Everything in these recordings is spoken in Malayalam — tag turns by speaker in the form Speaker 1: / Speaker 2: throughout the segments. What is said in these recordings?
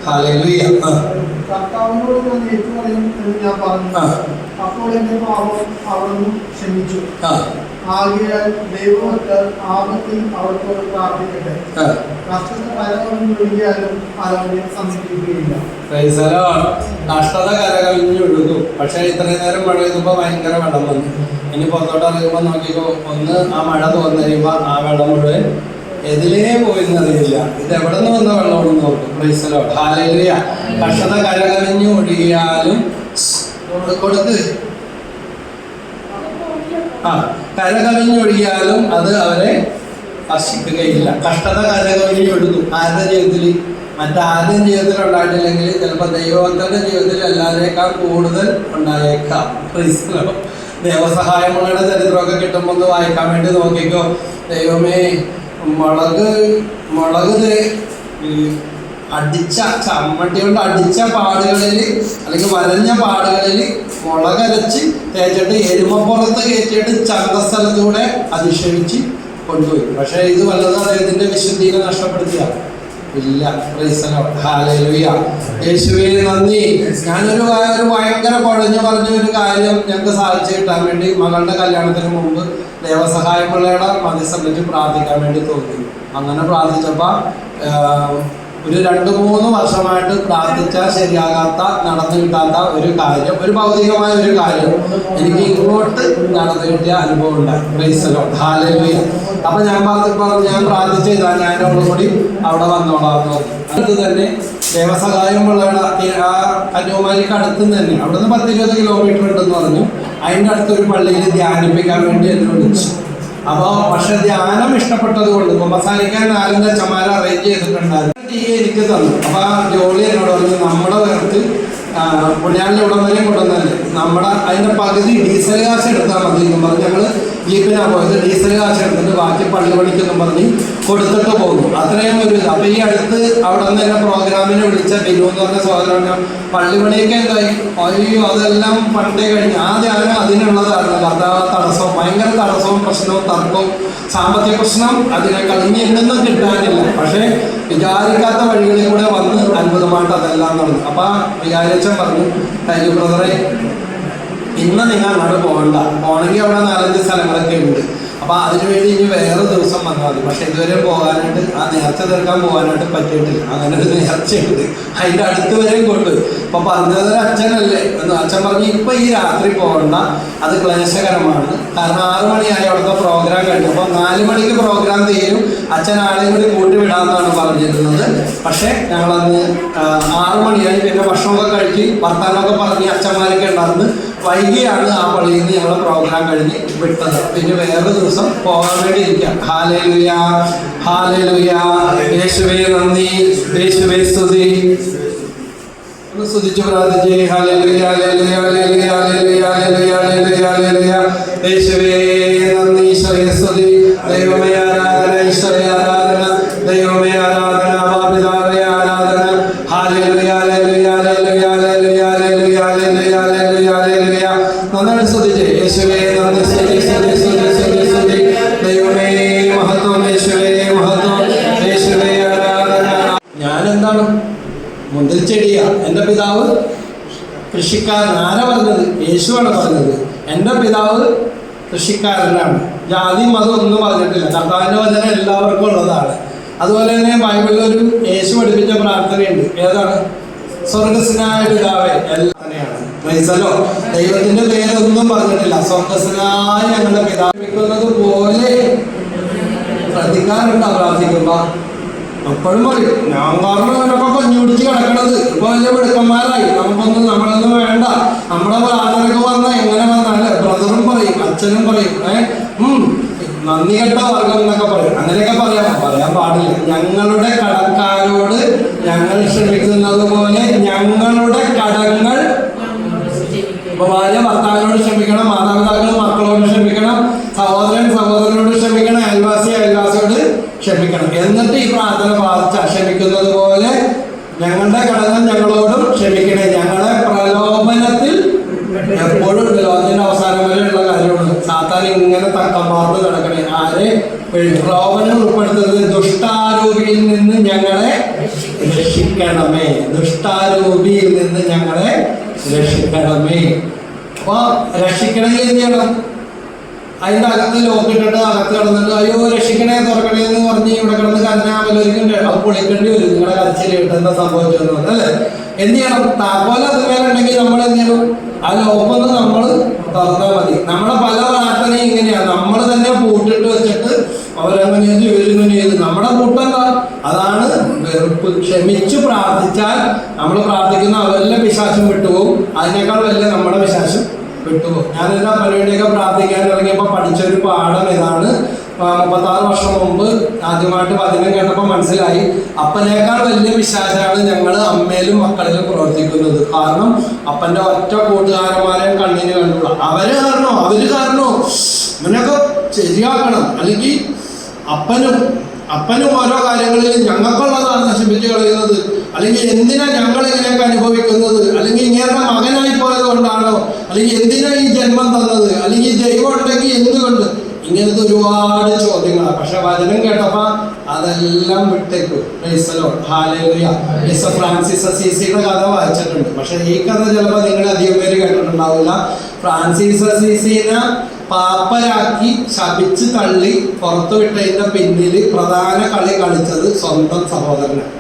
Speaker 1: ഹല്ലേലൂയ.
Speaker 2: കർത്താവിനോട് ഞാൻ ഏറ്റുപറയും എന്ന് ഞാൻ പറഞ്ഞു. അപ്പോൾ എന്റെ പാപം അവിടുന്ന് ക്ഷമിച്ചു. ആകയാൽ ദൈവഭക്തർ ആപത്തിൽ അവിടുത്തോട് പ്രാർത്ഥിക്കട്ടെ. കഷ്ടത കരകവിഞ്ഞൊഴുകിയാലും അവനെ സമീപിക്കുകയില്ല.
Speaker 1: കഷ്ടത കരകവിഞ്ഞൊഴുകും. പക്ഷെ ഇത്രയും നേരം മഴ പെയ്യുമ്പോൾ ഭയങ്കര വെള്ളം വന്നു. ഇനി പുറത്തോട്ട് ഇറങ്ങുമ്പോൾ നോക്കിക്കോ, ഒന്ന് ആ മഴ തോന്നു കഴിയുമ്പോൾ ആ വെള്ളം മുഴുവൻ എതിലേ പോയെന്നറിയില്ല. ഇത് എവിടെ നിന്ന് വന്ന വെള്ളമാണെന്ന് നോക്കും. പ്രൈസലോ ഹല്ലേലൂയ. കഷ്ടത കരകവിഞ്ഞു ഒഴുകിയാലും കൊടുത്ത് കരകവിഞ്ഞൊഴുകിയാലും അത് അവരെ സ്പർശിക്കുകയില്ല. കഷ്ടത കരകവിഞ്ഞൊഴുകും. ആരുടെ ജീവിതത്തിൽ? മറ്റാരുടെയും ജീവിതത്തിൽ ഉണ്ടായിട്ടില്ലെങ്കിൽ ചിലപ്പോൾ ദൈവഭക്തരുടെ ജീവിതത്തിൽ എല്ലാവരേക്കാൾ കൂടുതൽ ഉണ്ടായേക്കാം. പ്രൈസലോ. ദൈവസഹായമുള്ള ചരിത്രമൊക്കെ കിട്ടുമ്പോൾ ഒന്ന് വായിക്കാൻ വേണ്ടി നോക്കിക്കോ. ദൈവമേ, മുളക് അടിച്ച ചമ്മട്ടി കൊണ്ട് അടിച്ച പാടുകളിൽ അല്ലെങ്കിൽ വരഞ്ഞ പാടുകളിൽ മുളകരച്ച് തേച്ചിട്ട് എരുമപ്പുറത്ത് കയറ്റിയിട്ട് ചന്തസ്ഥലത്തൂടെ അധിക്ഷേപിച്ച് കൊണ്ടുപോയി. പക്ഷേ ഇത് വല്ലതും അദ്ദേഹത്തിന്റെ വിശുദ്ധിയെ നഷ്ടപ്പെടുത്തിയ ഇല്ല. ഹല്ലേലൂയ. യേശുവേ നന്ദി. ഞാനൊരു ഭയങ്കര കുഴഞ്ഞു പറഞ്ഞ ഒരു കാര്യം ഞങ്ങൾക്ക് സാധിച്ചു കിട്ടാൻ വേണ്ടി മകളുടെ കല്യാണത്തിന് മുമ്പ് ദേവസഹായമുള്ളയുടെ മധ്യസ്ഥലത്ത് പ്രാർത്ഥിക്കാൻ വേണ്ടി തോന്നി. അങ്ങനെ പ്രാർത്ഥിച്ചപ്പോൾ ഒരു 2-3 വർഷമായിട്ട് പ്രാർത്ഥിച്ചാൽ ശരിയാകാത്ത, നടന്നു കിട്ടാത്ത ഒരു കാര്യം, ഒരു ഭൗതികമായ ഒരു കാര്യം എനിക്ക് ഇങ്ങോട്ട് നടന്നു കിട്ടിയ അനുഭവം ഉണ്ടായി. Praise the Lord. ഹല്ലേലൂയ. അപ്പൊ ഞാൻ പ്രാർത്ഥിച്ചു ചെയ്താൽ ഞാനോട് കൂടി അവിടെ വന്നോളാം. അടുത്ത് തന്നെ ദേവസഹായമുള്ള ആ കന്യാകുമാരിക്ക് അടുത്ത് തന്നെ, അവിടുന്ന് 10-20 കിലോമീറ്റർ ഉണ്ടെന്ന് പറഞ്ഞു. അതിൻ്റെ അടുത്തൊരു പള്ളിയിൽ ധ്യാനിപ്പിക്കാൻ വേണ്ടി എന്നെ വിളിച്ചു. അപ്പോൾ പക്ഷെ ധ്യാനം ഇഷ്ടപ്പെട്ടത് കൊണ്ട് കുമ്പസാരിക്കാൻ 4 അച്ഛന്മാരെ അറേഞ്ച് ചെയ്തിട്ടുണ്ടായിരുന്നു. എനിക്ക് തന്നു. അപ്പോൾ ആ ജോലി എന്നോട് പറഞ്ഞു, നമ്മുടെ നേരത്ത് പുണ്യാളിൻ്റെ ഇവിടം വരെയും കൊണ്ടുവന്നല്ലേ, നമ്മുടെ അതിൻ്റെ പകുതി ഡീസൽ കാശ് എടുത്താൽ മതി എന്നും പറഞ്ഞ് ഞങ്ങൾ ജീപ്പിനാണ് പോയത്. ഡീസൽ കാശ് എടുത്തിട്ട് ബാക്കി പള്ളി പണിക്കെന്നും പറഞ്ഞ് കൊടുത്തിട്ട് പോകുന്നു. അത്രയും ഒരു ഇത്. അപ്പോൾ ഈ അടുത്ത് അവിടെ നിന്ന് തന്നെ പ്രോഗ്രാമിനെ വിളിച്ച ബിനു എന്ന് പറഞ്ഞ സഹോദരൻ പള്ളി പണിയൊക്കെ എന്തായി? അയ്യോ, അതെല്ലാം പണ്ടേ കഴിഞ്ഞ്. ആ ധ്യാനം അതിനുള്ളതായിരുന്നു. കർത്താവ് തടസ്സവും, ഭയങ്കര തടസ്സവും പ്രശ്നവും തർക്കവും സാമ്പത്തിക പ്രശ്നം അതിനെ കളിഞ്ഞ് എങ്ങൊന്നും കിട്ടാനില്ല. പക്ഷേ വിചാരിക്കാത്ത വഴികളിൽ കൂടെ വന്ന് അത്ഭുതമായിട്ട് അതെല്ലാം നടന്നു. അപ്പം വിചാരിച്ചൻ പറഞ്ഞു, താങ്ക് യു ബ്രദറെ, ഇന്ന് നിങ്ങൾ അങ്ങോട്ട് പോകണമെങ്കിൽ അവിടെ 4-5 സ്ഥലങ്ങളൊക്കെ ഉണ്ട്. അപ്പോൾ അതിനുവേണ്ടി ഇനി വേറെ ദിവസം വന്നാൽ മതി. പക്ഷെ ഇതുവരെ പോകാനായിട്ട്, ആ നേർച്ച തീർക്കാൻ പോകാനായിട്ട് പറ്റിയിട്ടില്ല. അങ്ങനെ ഒരു നേർച്ചയുണ്ട്, അതിൻ്റെ അടുത്ത് വരെയും കൊണ്ടുപോയി. അപ്പോൾ പറഞ്ഞത് അച്ഛനല്ലേ എന്ന് അച്ഛൻ പറഞ്ഞു, ഇപ്പം ഈ രാത്രി പോകണ്ട, അത് ക്ലേശകരമാണ്. കാരണം 6 മണിയായി അവിടുത്തെ പ്രോഗ്രാം കഴിഞ്ഞു. അപ്പോൾ 4 മണിക്ക് പ്രോഗ്രാം തീരും. അച്ഛൻ ആളെയും കൂടി കൂട്ടി വിടാമെന്നാണ് പറഞ്ഞിരുന്നത്. പക്ഷേ ഞങ്ങളന്ന് 6 മണിയായി. പിന്നെ ഭക്ഷണമൊക്കെ കഴിച്ച് വർത്താനമൊക്കെ പറഞ്ഞ് അച്ഛന്മാരൊക്കെ ഉണ്ടായിരുന്നു. വൈകിയാണ് ആ പള്ളിയിൽ നിന്ന് ഞങ്ങൾ പ്രോഗ്രാം കഴിഞ്ഞ് വിട്ടത്. പിന്നെ വേറെ ദിവസം പോകാൻ വേണ്ടി ഇരിക്കാം. Hallelujah, hallelujah. യേശുവേ നന്ദി, യേശുവേ സ്തുതി. ഒന്ന് സ്തുതിച്ച് പ്രാർത്ഥിച്ചേ. Hallelujah, hallelujah, hallelujah, hallelujah, hallelujah, hallelujah, hallelujah. യേശുവേ നന്ദി, ഈശോയെ സ്തുതി. ദൈവമേ ആരാധന, ഈശോയെ ആരാധന, ദൈവമേ ആരാധന, പിതാവേ ആരാധന. Hallelujah, hallelujah, hallelujah, hallelujah, hallelujah, hallelujah, hallelujah, hallelujah. നന്നായി സ്തുതിച്ചേ. യേശുവേ നന്ദി, സ്തുതി, സ്തുതി, സ്തുതി, സ്തുതി, സ്തുതി. ദൈവമേ മഹത്വം, യേശുവേ മഹത്വം, യേശുവേ ആരാധന. ഞാനെന്താണ്? മുന്തിരിച്ചെടിയാ. എൻ്റെ പിതാവ് കൃഷിക്കാരൻ. ആരാ പറഞ്ഞത്? യേശുവാണ് പറഞ്ഞത്. എൻ്റെ പിതാവ് കൃഷിക്കാരനാണ്. ജാതി മതം ഒന്നും പറഞ്ഞിട്ടില്ല. കർത്താവിൻ്റെ വചനം എല്ലാവർക്കും ഉള്ളതാണ്. അതുപോലെ തന്നെ ബൈബിളിൽ ഒരു യേശു പഠിപ്പിച്ച പ്രാർത്ഥനയുണ്ട്. ഏതാണ്? സ്വർഗസ്നായ പിതാവേ. എല്ലാത്തനെയാണ്. പ്രൈസലോ. ദൈവത്തിന്റെ പേരൊന്നും പറഞ്ഞിട്ടില്ല. സ്വർഗസ്നായ ഞങ്ങളുടെ പിതാവിക്കുന്നത് പോലെ പ്രതികാരമുണ്ടാ പ്രാർത്ഥിക്കുമ്പോ എപ്പോഴും പറയും, ഞാൻ കാരണം അവരൊക്കെ കൊഞ്ഞു പിടിച്ച് കിടക്കണത്. ഇപ്പൊ വലിയ മിടുക്കന്മാരായി, നമ്മളൊന്നും വേണ്ട, നമ്മുടെ പ്രാർത്ഥനയൊക്കെ വന്നാൽ എങ്ങനെ വന്നാല് ബ്രദറും പറയും, അച്ഛനും പറയും, നന്ദി കെട്ട വർഗം എന്നൊക്കെ പറയും. അങ്ങനെയൊക്കെ പറയാൻ പാടില്ല. ഞങ്ങളുടെ കടക്കാരോട് ഞങ്ങൾ ക്ഷമിക്കുന്നത് പോലെ ഞങ്ങളുടെ കടങ്ങൾ, ഇപ്പൊ ഭാര്യ ഭർത്താവിനോട് ക്ഷമിക്കണം, മാതാപിതാക്കൾ മക്കളോട് ക്ഷമിക്കണം, സഹോദരൻ സഹോദരനോട് ക്ഷമിക്കണം, അയൽവാസിയോട് ക്ഷമിക്കണം. എന്നിട്ട് ഈ പ്രാർത്ഥന പ്രാർത്ഥിച്ച ക്ഷമിക്കുന്നത് പോലെ ഞങ്ങളുടെ കടങ്ങൾ ഞങ്ങളോടും ക്ഷമിക്കണേ. ഞങ്ങളെ പ്രലോഭനത്തിൽ എപ്പോഴും ലോകത്തിന്റെ അവസാനം വരെയുള്ള കാര്യമാണ്. സാത്താൻ ഇങ്ങനെ തക്കമാർന്ന് കിടക്കണേ. ആരെ പ്രലോഭനം ഉൾപ്പെടുത്തുന്നത്? ദുഷ്ടാരൂപിയിൽ നിന്ന് ഞങ്ങളെ രക്ഷിക്കണമേ, ദുഷ്ടാരൂപിയിൽ നിന്ന് ഞങ്ങളെ രക്ഷിക്കണമേ. അപ്പൊ രക്ഷിക്കണമെങ്കിൽ എന്ത് ചെയ്യണം? അതിൻ്റെ അകത്ത് ലോക്കിട്ടിട്ട് അകത്ത് കിടന്നിട്ട് അയ്യോ രക്ഷിക്കണേ തുറക്കണേ എന്ന് പറഞ്ഞ് ഇവിടെ കിടന്ന് കരഞ്ഞാവലൊരിക്കണ്ടേ അത് പൊളിക്കേണ്ടി വരും. നിങ്ങളെ കരച്ചിൽ എന്താ സംഭവിച്ചെന്ന് പറഞ്ഞല്ലേ. എന്ത് ചെയ്യണം? താക്കോല അതുപോലെ ഉണ്ടെങ്കിൽ നമ്മൾ എന്ത് ചെയ്യണം? ആ ലോക്കൊന്ന് നമ്മൾ തുറന്നാൽ മതി. നമ്മളെ പല പ്രാർത്ഥനയും ഇങ്ങനെയാണ്, നമ്മൾ തന്നെ പൂട്ടിട്ട് വെച്ചിട്ട് അവരങ്ങനെ ചെയ്തു ഇവരിങ്ങനെ ചെയ്തു. നമ്മുടെ കൂട്ടല്ല, അതാണ് വെറുപ്പ്. ക്ഷമിച്ചു പ്രാർത്ഥിച്ചാൽ നമ്മൾ പ്രാർത്ഥിക്കുന്ന അവരെല്ലാം പിശാചും വിട്ടുപോകും, അതിനേക്കാൾ വലിയ നമ്മുടെ പിശാചും വിട്ടുപോകും. ഞാനെൻ്റെ അപ്പനോടെയൊക്കെ പ്രാർത്ഥിക്കാൻ ഇറങ്ങിയപ്പോൾ പഠിച്ചൊരു പാഠം ഇതാണ്. 36 വർഷം മുമ്പ് ആദ്യമായിട്ട് വചനം കേട്ടപ്പോൾ മനസ്സിലായി, അപ്പനേക്കാൾ വലിയ പിശാചാണ് ഞങ്ങൾ അമ്മയിലും മക്കളിലും പ്രവർത്തിക്കുന്നത്. കാരണം അപ്പൻ്റെ ഒറ്റ കൂട്ടുകാരന്മാരെ കണ്ണിന് കണ്ടുള്ള അവര് കാരണോ ഇവനൊക്കെ ശരിയാക്കണം. അല്ലെങ്കിൽ അപ്പനും ഓരോ കാര്യങ്ങളിൽ ഞങ്ങൾക്കുള്ളതാണ് നശിപ്പിച്ച് കളയുന്നത്. അല്ലെങ്കിൽ എന്തിനാ ഞങ്ങൾ ഇങ്ങനെയൊക്കെ അനുഭവിക്കുന്നത്? അല്ലെങ്കിൽ ഇങ്ങനത്തെ മകനായി പോയത് കൊണ്ടാണോ? അല്ലെങ്കിൽ എന്തിനാ ഈ ജന്മം തന്നത്? അല്ലെങ്കിൽ ദൈവം ഉണ്ടെങ്കിൽ എന്തുകൊണ്ട്? ഇങ്ങനത്തെ ഒരുപാട് ചോദ്യങ്ങളാണ്. പക്ഷെ വചനം കേട്ടപ്പോൾ അതെല്ലാം വിട്ടേക്കും. ഫ്രാൻസിസ് അസീസിയുടെ കഥ വായിച്ചിട്ടുണ്ട്. പക്ഷെ ഈ കഥ ചിലപ്പോൾ നിങ്ങൾ അധികം പേര് കേട്ടിട്ടുണ്ടാവില്ല. ഫ്രാൻസിസ് അസീസിനെ പാപ്പരാക്കി ശപിച്ച് തള്ളി പുറത്തു വിട്ടതിന്റെ പിന്നിൽ പ്രധാന കളി കളിച്ചത് സ്വന്തം സഹോദരനാണ്.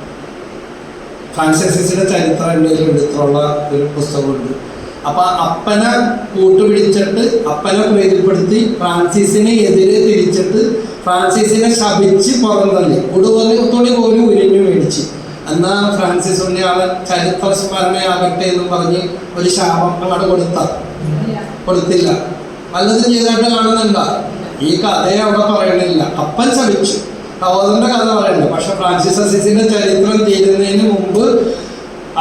Speaker 1: ഫ്രാൻസിസ് അസീസിയുടെ ചരിത്രം എൻ്റെ എടുത്തുള്ള ഒരു പുസ്തകമുണ്ട്. അപ്പൊ അപ്പനെ കൂട്ടുപിടിച്ചിട്ട് അപ്പനെ പ്രീതിപ്പെടുത്തി ഫ്രാൻസിസിനെ എതിരെ തിരിച്ചിട്ട് ഫ്രാൻസിസിനെ ശപിച്ച് പുറന്തള്ളി ഉടുതുണി പോലും ഉരിഞ്ഞു മേടിച്ച്. എന്നാ ഫ്രാൻസിസ് ഉണ്ണി അവൻ ചരിത്ര സ്മരണയാകട്ടെ എന്ന് പറഞ്ഞ് ഒരു ശാപം അങ്ങോട്ട് കൊടുത്തില്ല. വല്ലതും ചെയ്തായിട്ട് കാണുന്നുണ്ട. ഈ കഥയെ അവിടെ പറയണില്ല. അപ്പൻ ശപിച്ചു, സഹോദരന്റെ കഥ പറയണില്ല. പക്ഷെ ഫ്രാൻസിസ് അസീസിന്റെ ചരിത്രം തീരുന്നതിന് മുമ്പ്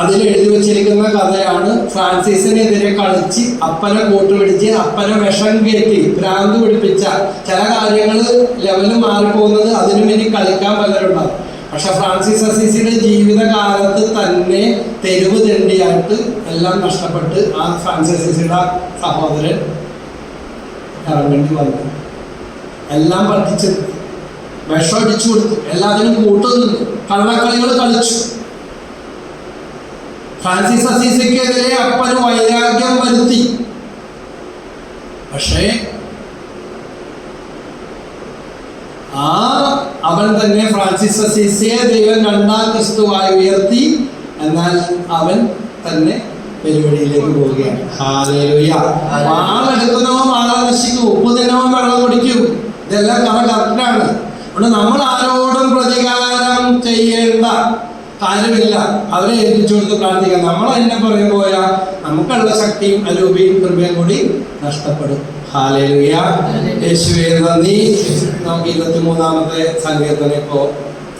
Speaker 1: അതിൽ എഴുതി വെച്ചിരിക്കുന്ന കഥയാണ്. ഫ്രാൻസിസിനെതിരെ കളിച്ച് അപ്പനെ കൂട്ടുപിടിച്ച് അപ്പനെ വിഷം കയറ്റി ഭ്രാന്ത് പിടിപ്പിച്ച ചില കാര്യങ്ങൾ ലെവല് മാറിപ്പോകുന്നത് അതിനു വേണ്ടി കളിക്കാൻ പലരുണ്ടാവും. പക്ഷെ ഫ്രാൻസിസ് അസീസിന്റെ ജീവിതകാലത്ത് തന്നെ തെരുവ് തെണ്ടിയായിട്ട് എല്ലാം നഷ്ടപ്പെട്ട് ആ ഫ്രാൻസിസ് അസീസിയുടെ സഹോദരൻ ഇറങ്ങേണ്ടി വന്നു. എല്ലാം പഠിച്ചു, വിഷം അടിച്ചു കൊടുത്തു, എല്ലാത്തിനും കൂട്ടുനിന്നു, കള്ളക്കളികൾ കളിച്ചു. ഫ്രാൻസിസ് അസീസിക്കെതിരെ അപ്പന് വൈരാഗ്യം വരുത്തി. പക്ഷേ അവൻ തന്നെ ഫ്രാൻസിസ് അസീസിയെ ദൈവം 2ാം ക്രിസ്തുവായി ഉയർത്തി. എന്നാൽ അവൻ തന്നെ പരിപാടിയിലേക്ക് പോവുകയാണ്. ഹല്ലേലൂയ. വാളെടുക്കുന്നവൻ വാള നശിക്കും, ഉപ്പ് തിന്നവൻ വെള്ളം കുടിക്കും. ഇതെല്ലാം കറക്റ്റാണ്. അതുകൊണ്ട് നമ്മൾ ആരോടും പ്രതികാരം ചെയ്യേണ്ട കാര്യമില്ല. അവരെ ഏൽപ്പിച്ചു കൊടുത്ത് പ്രാർത്ഥിക്കാം. നമ്മൾ അതിനെ പുറകെ പോയാൽ നമുക്കുള്ള ശക്തിയും അരൂപിയും കൃപയും കൂടി നഷ്ടപ്പെടും. ഹല്ലേലൂയ. യേശുവേ നന്ദി. നമുക്ക് 23-ാമത്തെ സങ്കീർത്തനം ഇപ്പോൾ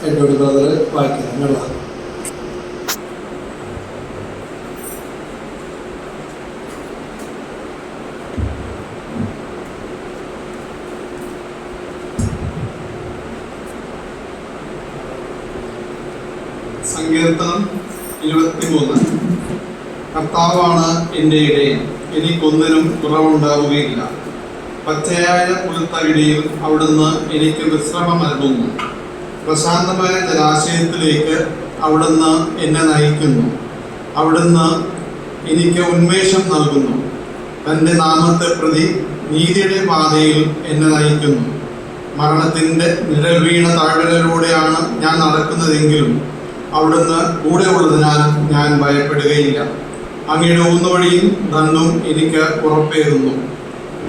Speaker 1: എഡ്വേർഡ് ബ്രദർ വായിക്കുന്നുള്ള.
Speaker 3: സങ്കീർത്തനം 23. കർത്താവാണ് എൻ്റെ ഇടയൻ, എനിക്കൊന്നിനും കുറവുണ്ടാവുകയില്ല. പച്ചയായ പുൽത്തകിടിയിൽ അവിടുന്ന് എനിക്ക് വിശ്രമം നൽകുന്നു. പ്രശാന്തമായ ജലാശയത്തിലേക്ക് അവിടുന്ന് എന്നെ നയിക്കുന്നു. അവിടുന്ന് എനിക്ക് ഉന്മേഷം നൽകുന്നു. തൻ്റെ നാമത്തെ പ്രതി നീതിയുടെ പാതയിൽ എന്നെ നയിക്കുന്നു. മരണത്തിൻ്റെ നിഴൽ വീണ താഴ്വരയിലൂടെയാണ് ഞാൻ നടക്കുന്നതെങ്കിലും അവിടുന്ന് കൂടെ ഉള്ളതിനാൽ ഞാൻ ഭയപ്പെടുകയില്ല. അങ്ങയുടെ ഊന്നുവടിയും ദണ്ഡും എനിക്ക് ഉറപ്പേകുന്നു.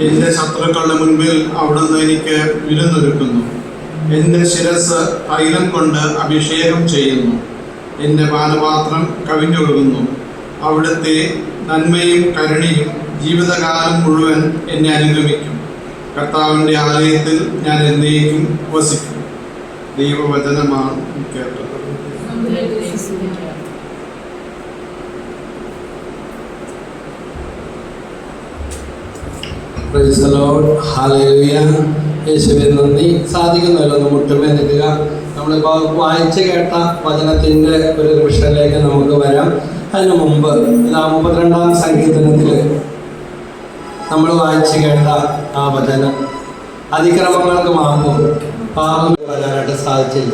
Speaker 3: എൻ്റെ ശത്രുക്കളുടെ മുൻപിൽ അവിടുന്ന് എനിക്ക് വിരുന്നൊരുക്കുന്നു. എൻ്റെ ശിരസ് തൈലം കൊണ്ട് അഭിഷേകം ചെയ്യുന്നു. എൻ്റെ പാനപാത്രം കവിഞ്ഞൊഴുകുന്നു. അവിടുത്തെ നന്മയും കരുണയും ജീവിതകാലം മുഴുവൻ എന്നെ അനുഗമിക്കും. കർത്താവിൻ്റെ ആലയത്തിൽ ഞാൻ എന്നേക്കും വസിക്കും. ദൈവവചനമാണ് കേട്ടത്.
Speaker 1: Praise the Lord. ഹല്ലേലൂയ. യേശുവേ നന്ദി. സാധിക്കുന്നവരൊന്ന് മുട്ടുമേ നിൽക്കുക. നമ്മളിപ്പോൾ വായിച്ചു കേട്ട വചനത്തിൻ്റെ ഒരു റിവിഷനിലേക്ക് നമുക്ക് വരാം. അതിനു മുമ്പ് 52-ാം സങ്കീർത്തനത്തിൽ നമ്മൾ വായിച്ചു കേട്ട ആ വചനം, അതിക്രമങ്ങൾക്ക് മാപ്പും പാപം വരാനായിട്ട് സാധിച്ചില്ല.